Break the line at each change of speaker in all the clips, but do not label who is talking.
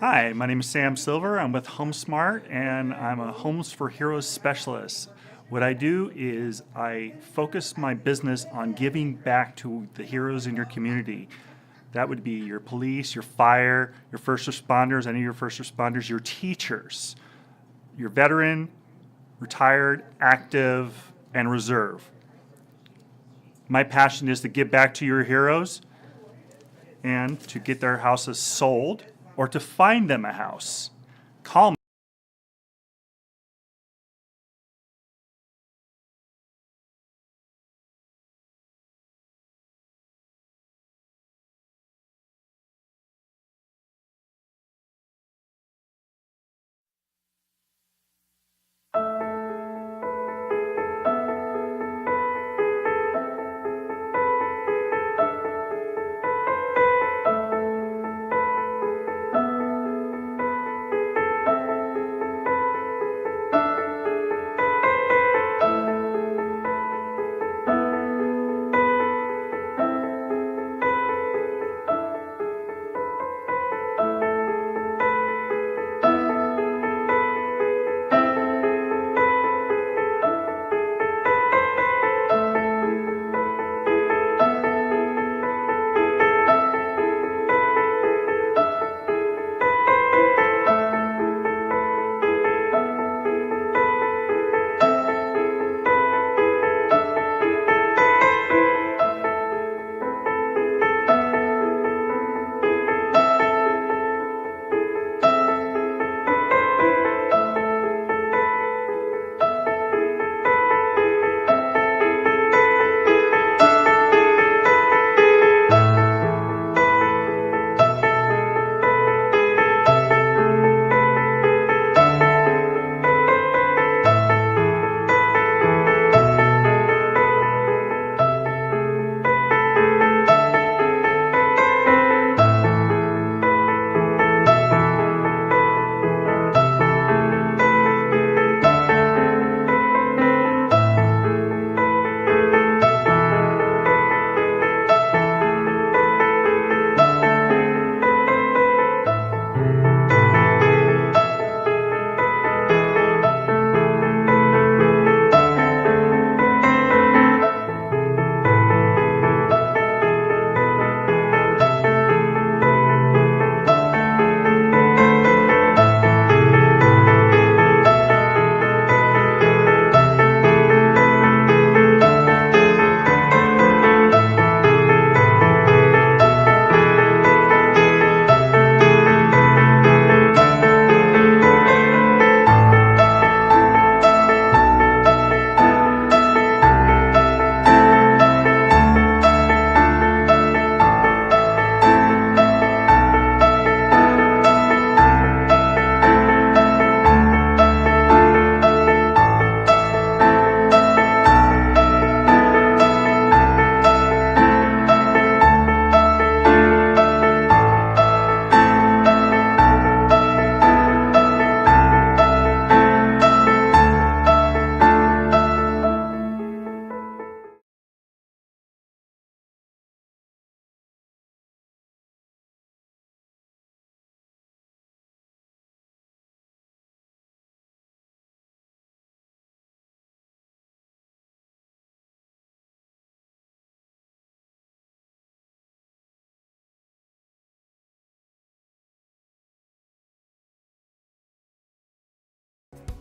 Hi, my name is Sam Silver. I'm with Homesmart and I'm a Homes for Heroes specialist. What I do is I focus my business on giving back to the heroes in your community. That would be your police, your fire, your first responders, any of your first responders, your teachers, your veteran, retired, active, and reserve. My passion is to give back to your heroes and to get their houses sold or to find them a house. Call me.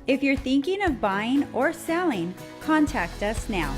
If you're thinking of buying or selling, contact us now.